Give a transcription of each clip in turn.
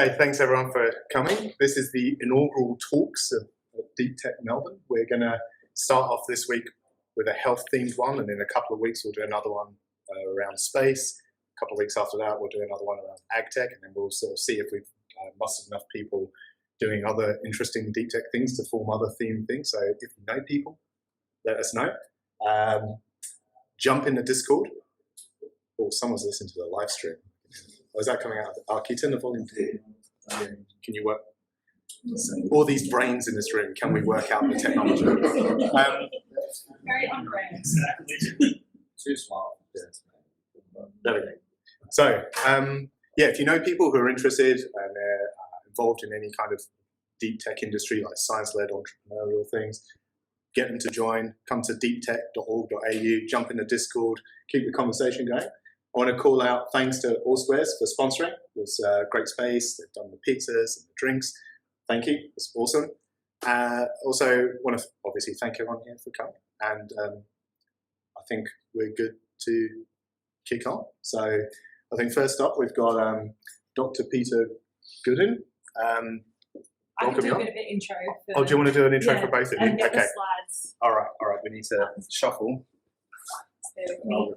Okay, thanks everyone for coming. This is the inaugural talks of Deep Tech Melbourne. We're going to start off this week with a health-themed one, and in a couple of weeks we'll do another one around space. A couple of weeks after that we'll do another one around ag-tech, and then we'll sort of see if we've mustered enough people doing other interesting deep tech things to form other themed things. So if you know people, let us know. Jump in the Discord. Oh, someone's listening to the live stream. Oh, is that coming out? Can you turn the volume down? Can you work? All these brains in this room, can we work out the technology? Very on brand. Too small. There we go. So, yeah, if you know people who are interested and they're involved in any kind of deep tech industry, like science-led entrepreneurial things, get them to join. Come to deeptech.org.au, jump in the Discord, keep the conversation going. I want to call out thanks to All Squares for sponsoring. It was a great space. They've done the pizzas and the drinks. Thank you. It's awesome. Also, want to obviously thank everyone here for coming. And I think we're good to kick on. So I think first up, we've got Dr. Peter Goodin. I can do a bit of an intro. Oh, do you want to do an intro for both of you? And get Okay. the slides. All right. We need to shuffle. Stay with me.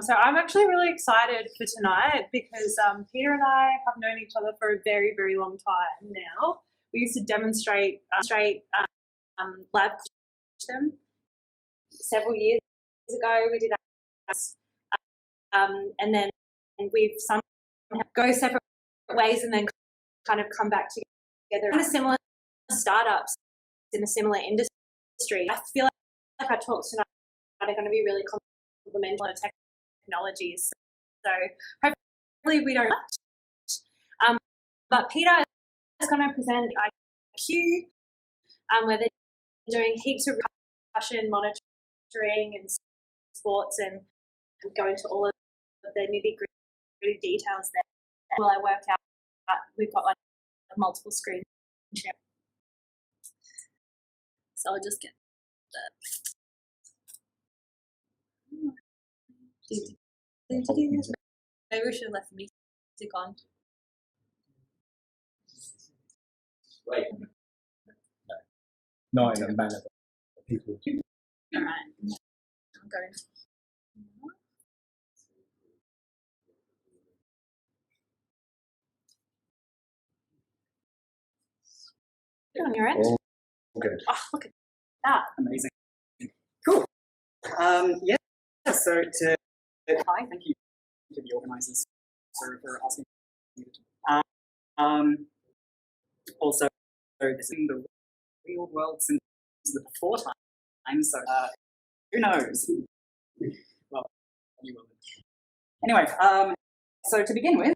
So I'm actually really excited for tonight because Peter and I have known each other for a very, very long time now. We used to demonstrate lab them several years ago. We did that, and then we've somehow go separate ways and then kind of come back together. Kind of similar startups in a similar industry. I feel like our talks tonight are going to be really complementary to technologies. So hopefully we don't much. But Peter is going to present HitIQ, where they're doing heaps of concussion monitoring and sports, and go into all of the nitty-gritty details there. While I work out, we've got like multiple screen share. So I'll just get that. Maybe we should have left the music on. Wait. No, in a manner that people do. Alright. I'm going. Good on your end. All good. Oh, look at that. Amazing. Cool. Yeah, so hi, thank you to the organisers for asking me to. Also, this is in the real world since the before time, so who knows? Well, you will. Anyway, so to begin with,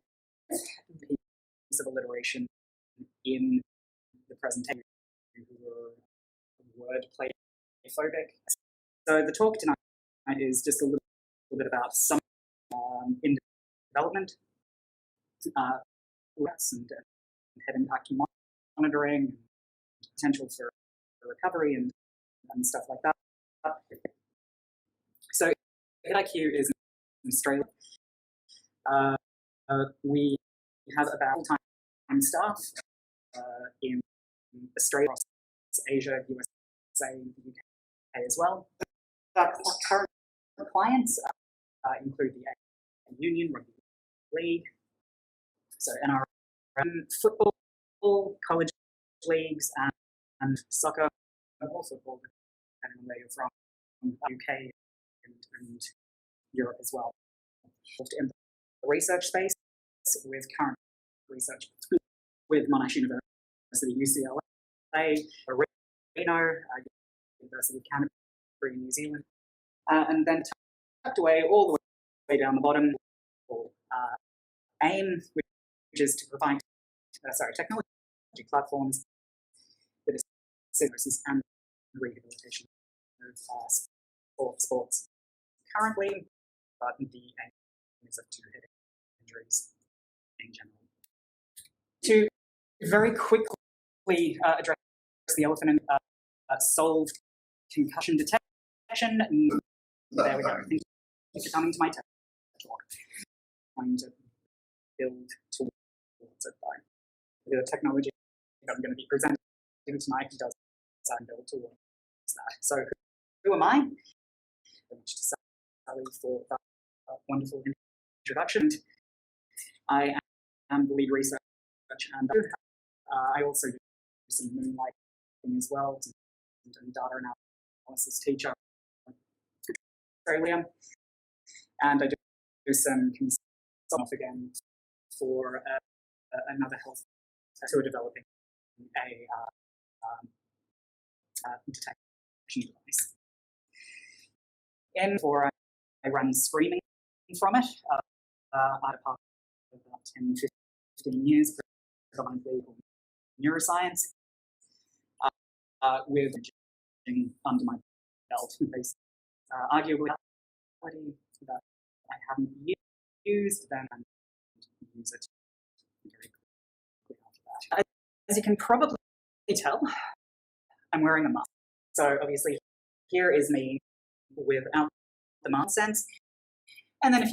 the piece of alliteration in the presentation were wordplay phobic. So the talk tonight is just a little bit about some in development, and head impact monitoring, potential for recovery and stuff like that. So HitIQ is in Australia. We have about full-time staff in Australia, Asia, USA, and the UK as well. Our current clients include the Union, Rugby League, so NRL, football, college leagues, and soccer, and all football, depending on where you're from, UK and Europe as well. In the research space, with current research with Monash University, UCLA, Reno, University of Canterbury in New Zealand, and then tucked away all the way down the bottom, AIM, which is to provide technology platforms for the services and rehabilitation of sports. Currently, but the aim is up to head injuries in general. To very quickly address the elephant and solve concussion detection. There we go. Thank you for coming to my TED talk. I'm trying to build sponsored by the technology that I'm going to be presenting tonight does build towards that. So who am I? Very much to Sally for that wonderful introduction. I am the lead research and I also do some moonlighting as well and data analysis teacher in Australia. And I do some consulting again for another health who are developing a detection device. And for I run screening from it. I had part of about 10, 15 years, predominantly neuroscience, with under my belt, based arguably that I haven't used, then I use it very quickly after that. As you can probably tell, I'm wearing a mask. So obviously, here is me without the mask sense. And then if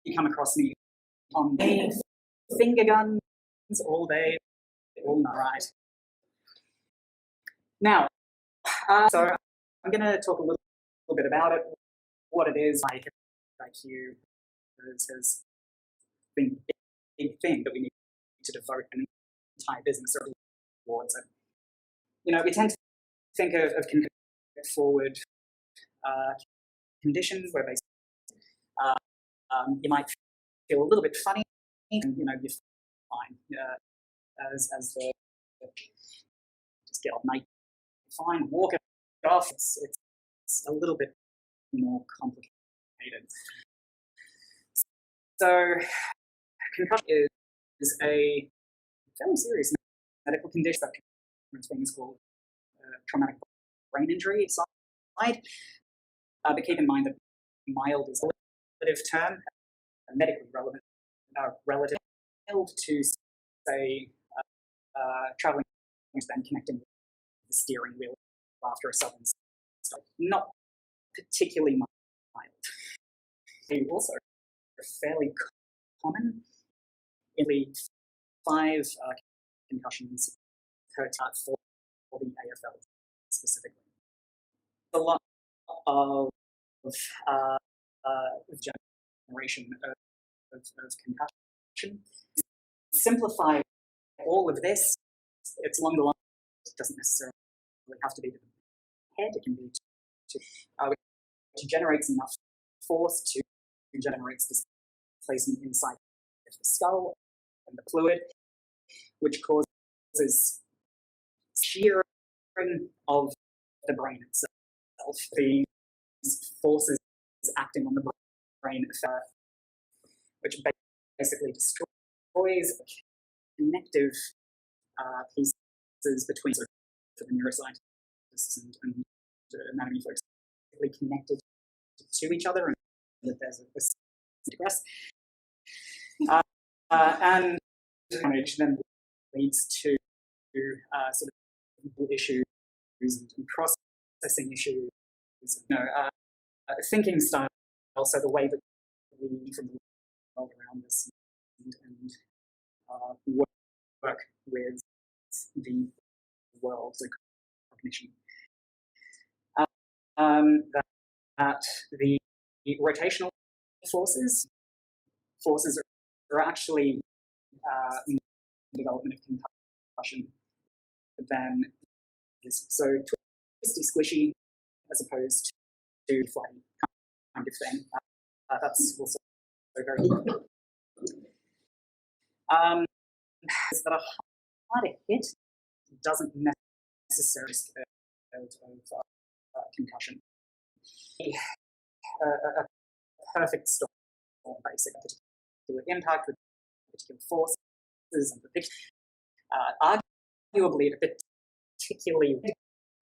you come across me on the finger guns all day, all night. Right. Now, so I'm going to talk a little bit about it, what it is, like HitIQ has been a big thing that we need to devote an entire business towards it. You know, we tend to think of forward conditions where you might feel a little bit funny, and you know, you're fine. As the just get off, mate, fine, walk it off. It's a little bit more complicated. So, concussion is a fairly serious medical condition that things called traumatic brain injury side. But keep in mind that mild is a relative term, medically relevant, relative to, say, traveling and then connecting with the steering wheel after a sudden stop. Not particularly mild. They also are fairly common. Nearly 5 concussions per time for the AFL specifically. A lot of generation of concussion. Simplify all of this. It's along the line. It doesn't necessarily have to be to the head. It can be to generate enough force to generate displacement inside the skull and the fluid, which causes shearing of the brain itself. These forces acting on the brain, which basically destroys connective pieces between the neuroscientists and anatomy folks connected to each other, and that there's a digress. And damage then leads to sort of issues and processing issues, thinking style, so the way that we from the world around us and work with the world, so cognition. That the rotational forces are actually development of concussion than is so twisty, squishy, as opposed to flatty kind of thing. That's also very good. Is that a harder hit doesn't necessarily of concussion. A perfect storm, basically, particular impact with particular forces and arguably, particularly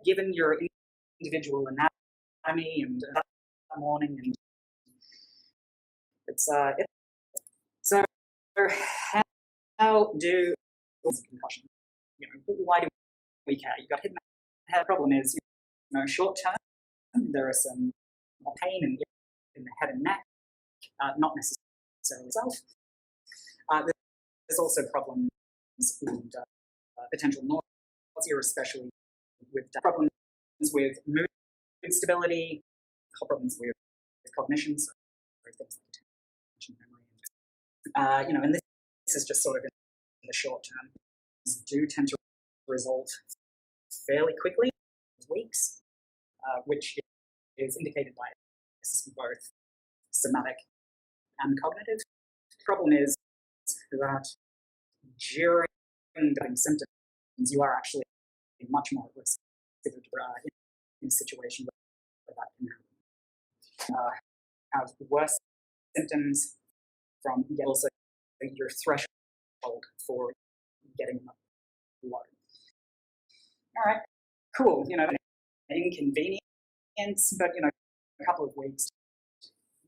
given your individual anatomy and that morning, and it's so how do concussion? You know, why do we care? You got hit in the head. The problem is, short term, there are some pain in the head and neck, not necessarily itself. There's also problems and potential nausea, especially with problems with mood stability, problems with cognition, so things like attention, memory. And this is just sort of in the short term. These do tend to resolve fairly quickly, weeks, which is indicated by both somatic and cognitive. The problem is that during the symptoms, you are actually much more at risk in a situation where that can happen. Have worse symptoms from also your threshold for getting them low. All right, cool. Inconvenience, but a couple of weeks.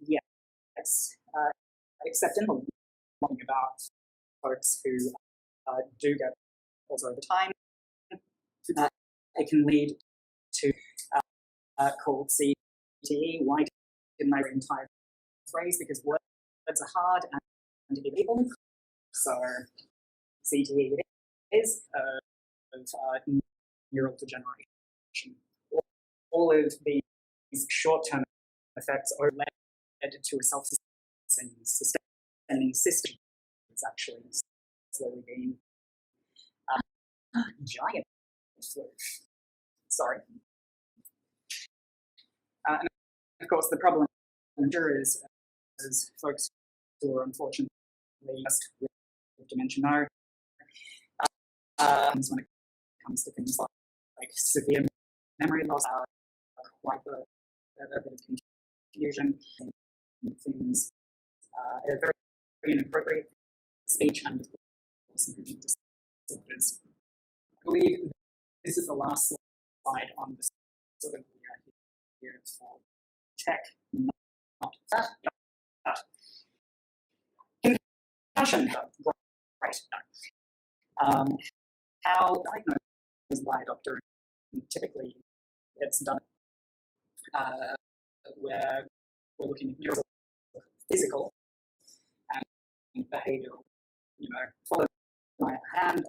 Yes, except in the long about folks who do get also over time, it can lead to called CTE. Why didn't I entire phrase? Because words are hard and illegal. So CTE it is of neural degeneration. All of these short-term effects are led to a self-sustaining system. It's actually slowly being giant flu. Sorry. And of course, the problem here is, as folks who are unfortunately just with dementia know, when it comes to things like severe memory loss, quite a bit of confusion, and things very, very inappropriate speech and some disorders. I believe this is the last slide on this sort of here for tech, not that. Concussion, right. How diagnosed by a doctor? Typically, it's done where we're looking at physical and behavioral. Follow my hand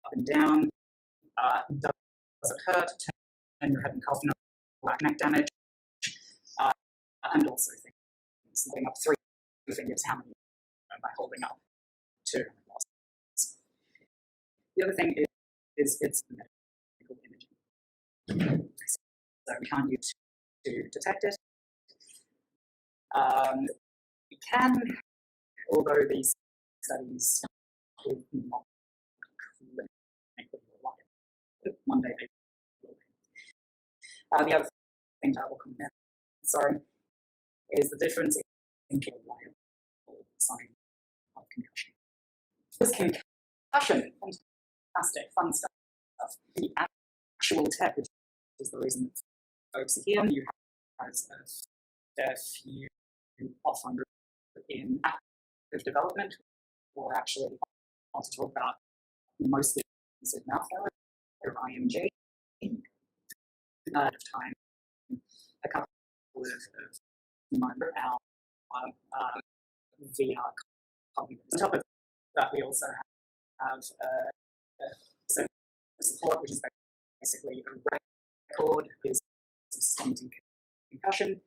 up and down. Does it hurt? Turn your head and cough. No neck damage. And also things holding up 3 fingers. How many am I holding up? 2. The other thing is it's medical imaging. So we can't use to detect it. We can, although these studies will not clinically reliable. One day they will be. The other thing that will come in, is the difference in reliable sign of concussion. This concussion, fantastic, fun stuff. The actual tech, which is the reason that folks are here, you have as a few often in active development, or actually want to talk about mostly mouth or IMG. Of time, a couple of our VR cognitive. On top of that, we also have support, which is basically a record is sustained concussion,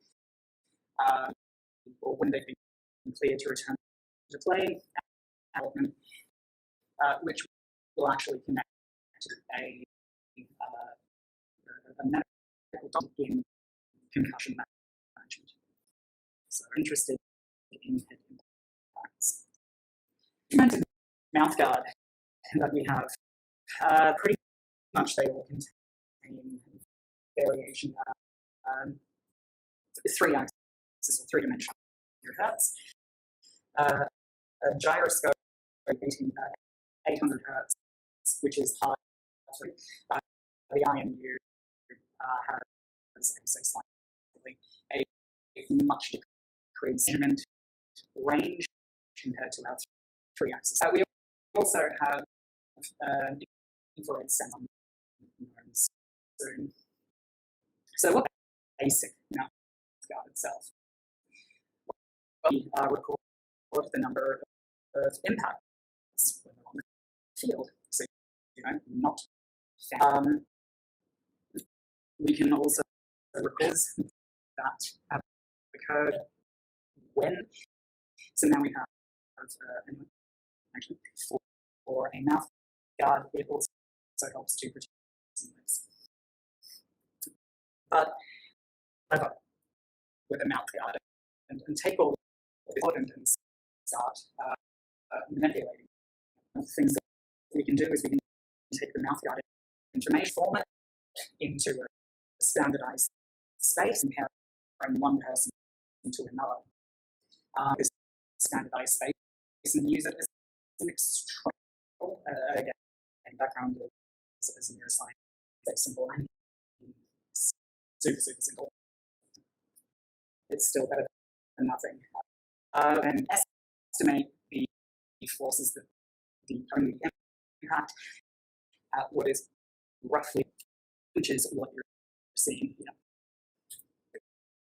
or when they've been cleared to return to play, which will actually connect to a medical doctor in concussion management. So interested in head impacts. Treatment mouth guard that we have, pretty much they all contain variation, 3 axis or 3-dimensional hertz, a gyroscope beating 800 hertz, which is part of the IMU has slightly a much decreased measurement range compared to our 3 axis. We also have infrared sensor soon. So what basic mouth guard itself? We record the number of impacts on the field. not found. We can also record that have occurred when. So now we have actually for a mouth guard, it also helps to protect some lips. But with a mouth guard and take all the important and start manipulating. The things that we can do is we can take the mouth guard information, format into a standardized space and comparing one person to another. This standardized space and use it as an external, again, background as a neuroscience, very simple and super simple. It's still better than nothing. And estimate the forces that the only impact at what is roughly, which is what you're seeing here.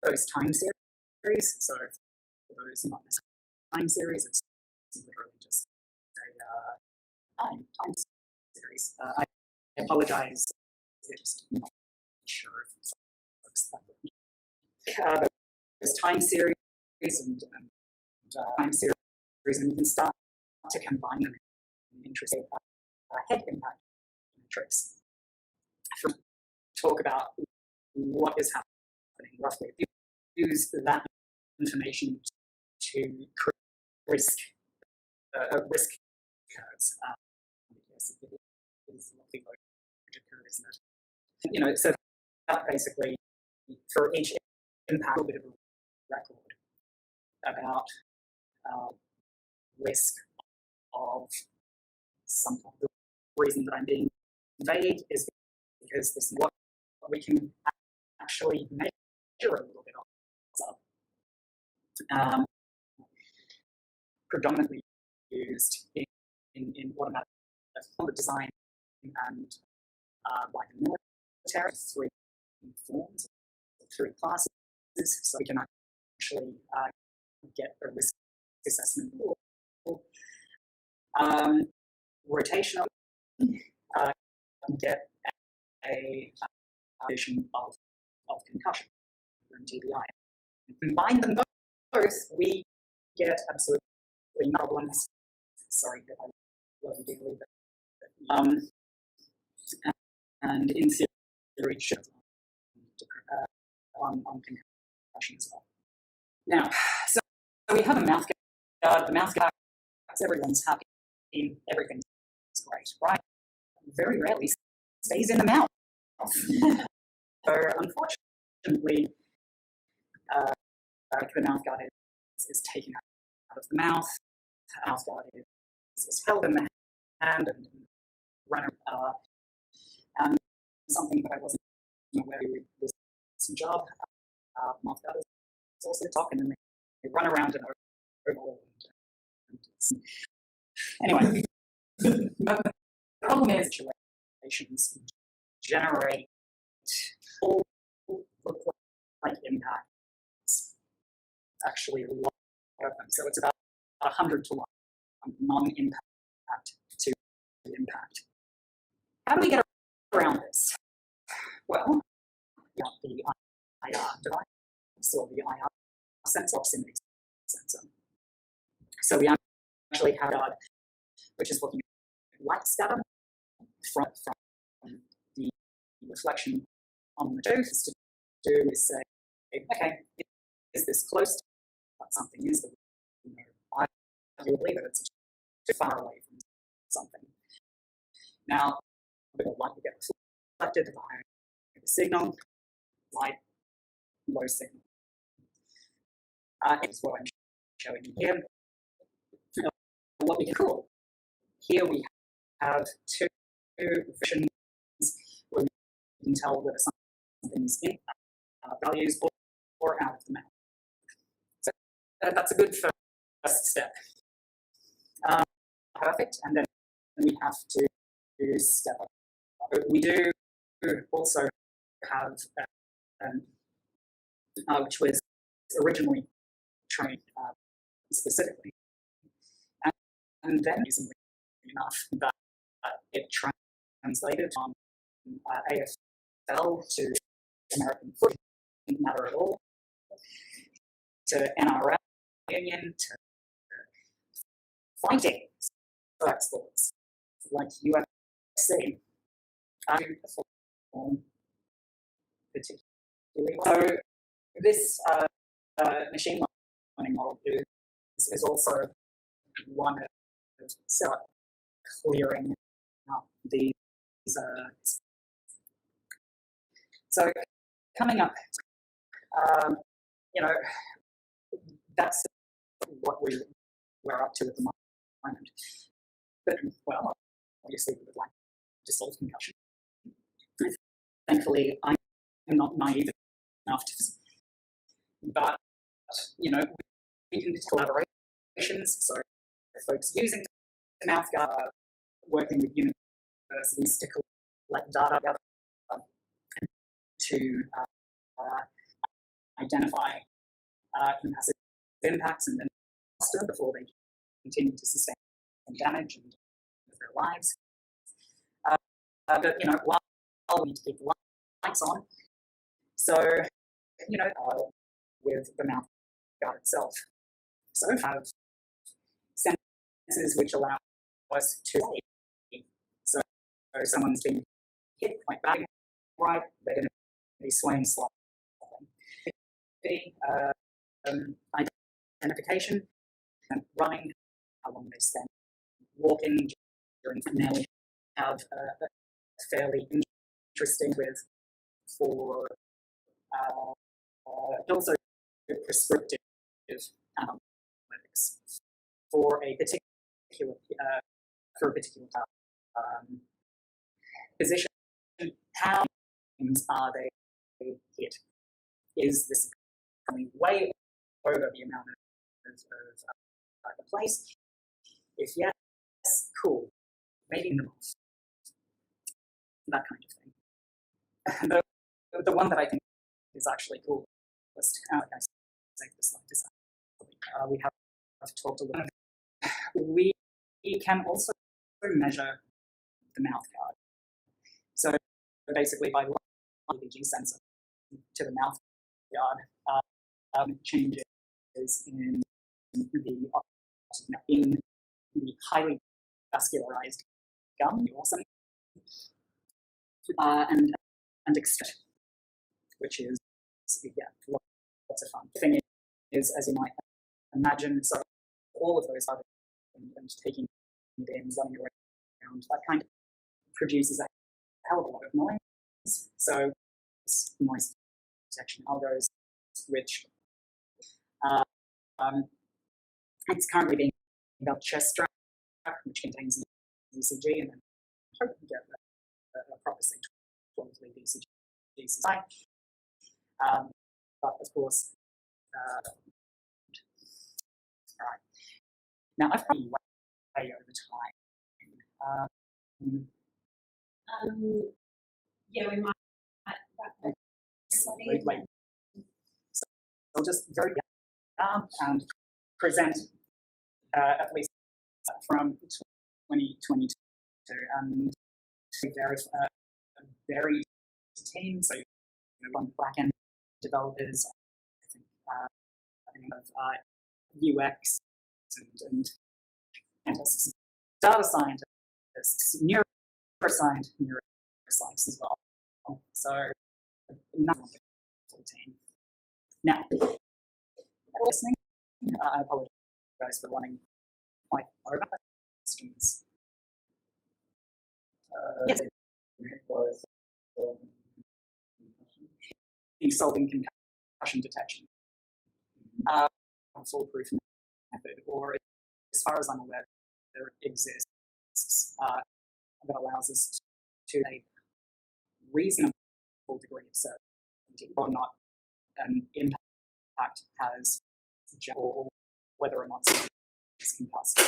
Those time series, so for those not necessarily time series, it's literally just a time series. I apologize, I'm just not sure if folks that there's time series and time series, and you can start to combine them in interesting head impact metrics. Talk about what is happening roughly. If you use that information to risk curves. Yes, it is a lovely curve, isn't it? You know, so that basically for each impact, a bit of a record about risk of something. The reason that I'm being vague is because this is what we can actually measure a little bit of. Predominantly used in automatic design and by the military, 3 forms, 3 classes, so we can actually get a risk assessment. Rotational, get a vision of concussion and TBI. Combine them both, we get absolutely no problems. Sorry, I love you dearly, but and in theory, should on concussion as well. Now, so we have a mouth guard. The mouth guard, everyone's happy. Everything's great, right? Very rarely stays in the mouth. So unfortunately, the mouth guard is taken out of the mouth. The mouth guard is held in the hand and run and something that I wasn't aware with this job. Mouth guard is also talking and they run around and anyway, the problem is situations generate all look like impacts. Actually, a lot of them. So it's about 100 to 1 non-impact to impact. How do we get around this? Well, we have the IR device or the IR sensor, proximity sensor. So we actually have a guard which is looking at light scatter from the reflection on the tooth. To do is say, okay, is this close to what something is? You know, arguably that it's too far away from something. Now, the light will get reflected, the higher the signal, light, low signal. Is what I'm showing you here. What we can call here, we have 2 visions where we can tell whether something's in values or out of the mouth. So that's a good first step. Perfect, and then we have to step up. We do also have, which was originally trained specifically, and then reasonably enough that it translated from AFL to American football, didn't matter at all, to NRL union, to fighting sports like UFC. I perform particularly well. So this machine learning model is also one of clearing up these. So coming up, that's what we're up to at the moment. But, well, obviously we would like to solve concussion. Thankfully, I'm not naive enough to, but, we can do collaborations, so folks using the mouth guard, working with universities to collect data together to identify massive impacts and then faster before they continue to sustain damage and their lives. But while we need to keep the lights on, so with the mouth guard itself, so have sensors which allow us to see. So if someone's been hit quite badly, right, they're going to be swaying slightly. Identification and running, how long they spend walking during. Now we have a fairly interesting for also prescriptive analytics for a particular position. How are they hit? Is this coming way over the amount of the place? If yes, cool. Maybe not. That kind of thing. The one that I think is actually cool was save this slide to say. We have talked a little bit. We can also measure the mouth guard. So basically, by running the EEG sensor to the mouth guard, changes in the highly vascularized gum, awesome, and extract, which is lots of fun. The thing is, as you might imagine, so all of those are and taking it in, running around, that kind of produces a hell of a lot of noise. So noise detection algos, which it's currently being developed chest strap, which contains ECG, and then hope to get a proper 12-lead ECG supply. But of course, all right. Now I've probably way over time. Yeah, we might wrap up slightly. So I'll just very and present at least from 2022 a very team. So one back-end developers, I think of UX and data scientists, neuroscience as well. So another full team. Now, listening, I apologize for running quite over questions. Yes. Solving concussion detection. Foolproof method, or as far as I'm aware, there exists that allows us to a reasonable degree of certainty whether or not an impact has, or whether or not someone is concussed.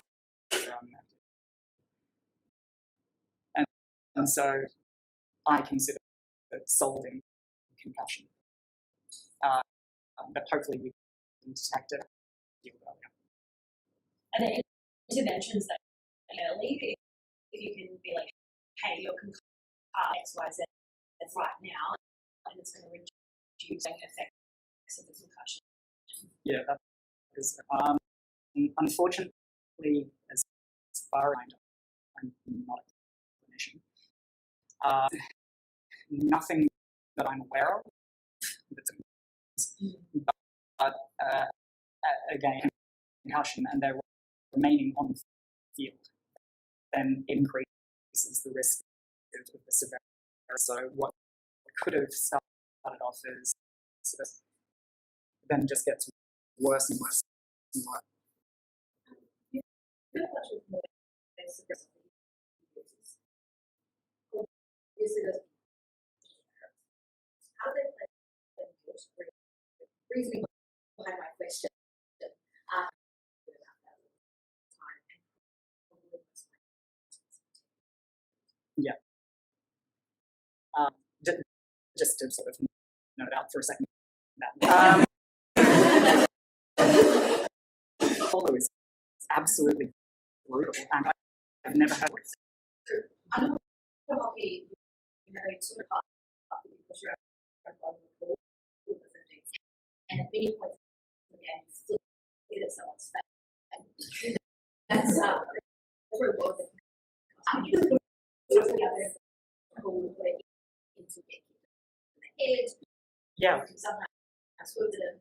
And so I consider solving concussion. But hopefully we can detect it. Are there interventions that early, if you can be like, hey, you're X, Y, Z right now, and it's going to reduce the effects of the concussion. Yeah, that is, unfortunately, as far as I'm not a clinician, nothing that I'm aware of that's but again, concussion and they're remaining on the field, then increases the risk of the severity. So what could have started off as then just gets worse and worse and worse. How do they play the reasoning behind my question? Yeah. Just to sort of note out for a second. Follow is absolutely brutal, and I've never heard it. I know hockey, you know, it's sort of hard because you're and at many points again, you flip it at someone's face. That's sort of what I'm the other who put it into the head. Yeah. Sometimes with them.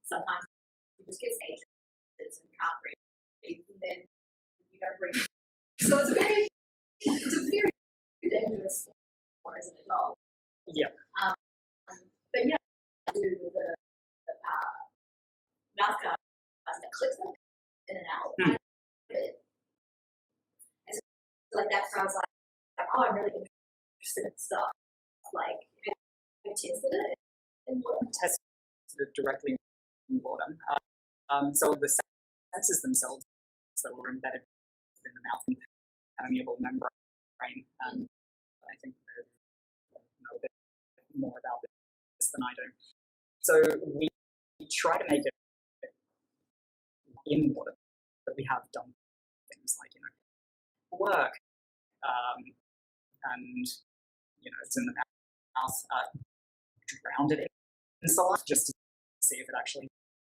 Sometimes you just get stages and can't breathe, and then you don't breathe. So it's a very dangerous sport as an adult. Yeah. But yeah, do the mouth guard that clicks them in and out. And so, like that sounds like, oh, I'm really interested in stuff. Like, have you tested it in water? Tested it directly in water. So the sensors themselves that were embedded in the mouth and permeable membrane, I think they know a bit more about this than I do. So we try to make it in water, but we have done things like, work, and, it's in the mouth, drowned it in saliva just to see if it actually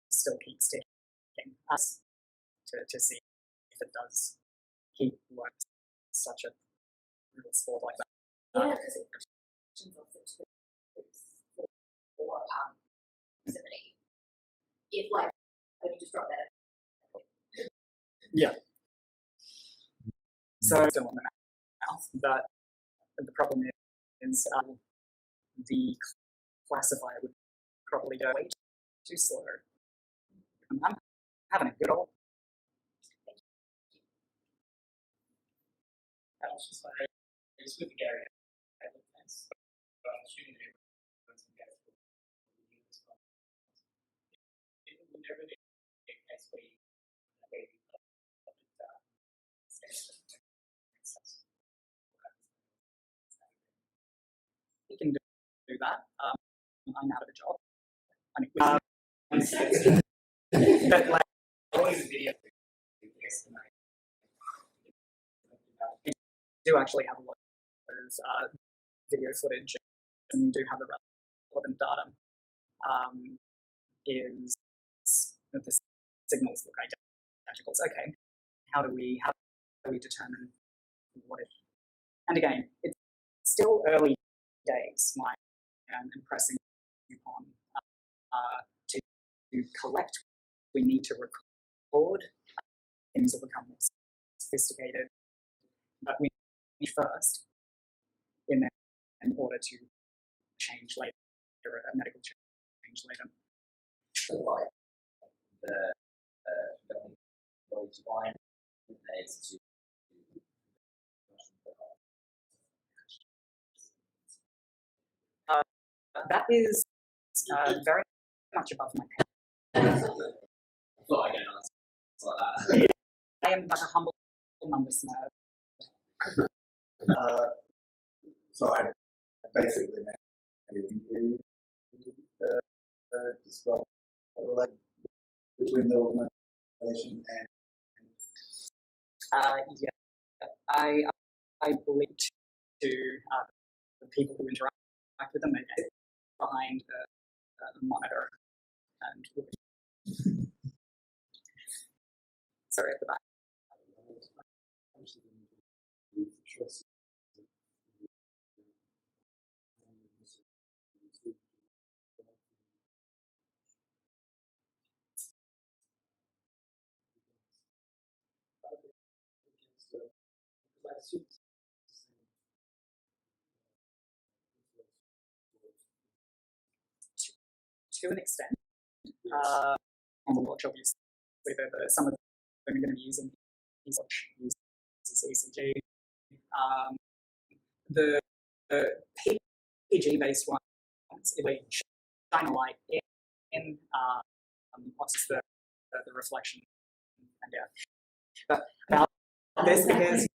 still keeps ticking us, to see if it does keep working such a brutal sport like that. Yeah, because it questions of the for severity. If like when you just drop that. Yeah. So still in the mouth, but the problem is the classifier would probably go way too slow. I'm having a good old. I was just like, it's with Gary. I think that's, but I'm assuming that everyone's going to go through this one. It would never be a case where you We can do that. I'm out of a job. I mean, but like, always a video. we do actually have a lot of video footage, and we do have the relevant data. Is that the signals look identical? It's okay. How do we determine what it? And again, it's still early days. I'm impressing upon to collect. We need to record. Things will become more sophisticated, but we need first in order to change later, a medical change later. Like the body's wine is to that is very much above my pay. I thought I get an answer like that. I am like a humble numbers nerd. So I basically describe the relationship between the organisation and yeah, I believe to the people who interact with them and behind a monitor and sorry at the back. To an extent, on the watch, obviously, some of them are going to be using these watch uses ECG. The PG-based ones, they shine a light in what's the reflection, and but about this because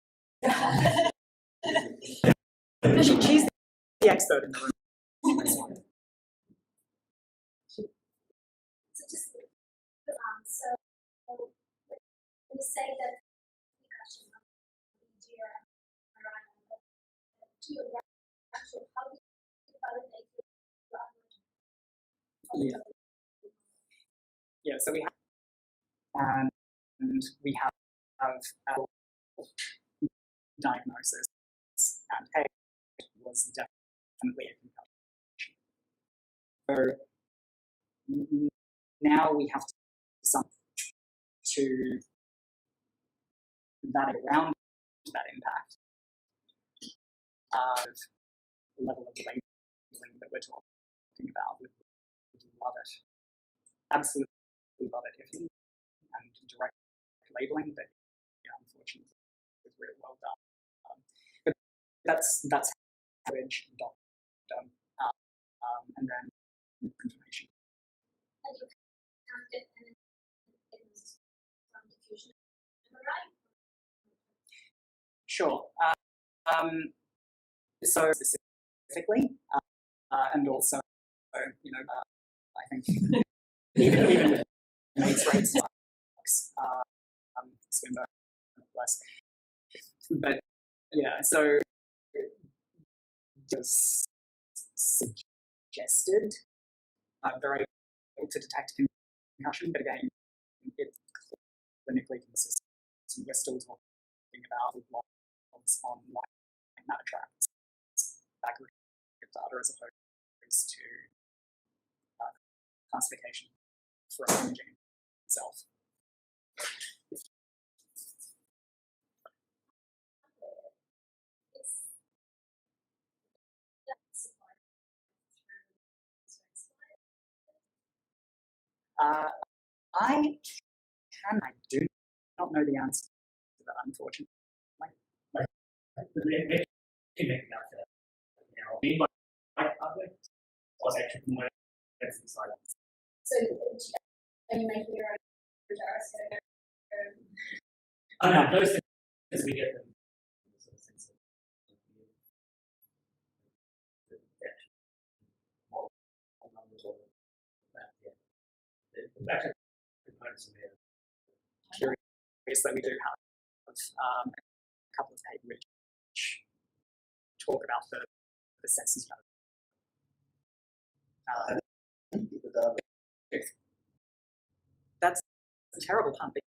she's the expert in the room. So when you say that concussion to your actual, how do you validate your Yeah, so we have, and we have our diagnosis, and hey, it was definitely a concussion. So now we have to do something to that around that impact of the level of labeling that we're talking about. Would love it, absolutely love it if you and direct labeling, but yeah, unfortunately, it's really well done. But that's average doctor, and then information. and you can't get any from diffusion, am I right? Sure. So specifically, and also, you know, I think even with mates rates swimmer less, but yeah. So just suggested they're able to detect concussion, but again, it's clinically consistent. We're still talking about logs on like matter tracks, aggregate data as opposed to classification for imaging itself. I do not know the answer to that, unfortunately. So are you making your own gyroscope? Oh no, those things we get them. Curious that we do have a couple of papers which talk about the sensors. That's a terrible pun, but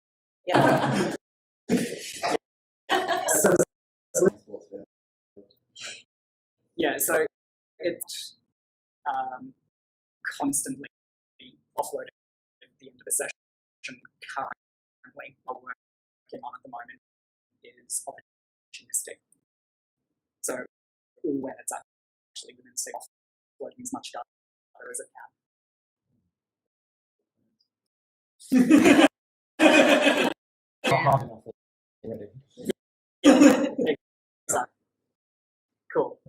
yeah. Yeah, so it's constantly offloaded at the end of the session. Currently, what we're working on at the moment is opportunistic. So when it's actually within state, offloading as much data as it can. Exactly. Cool.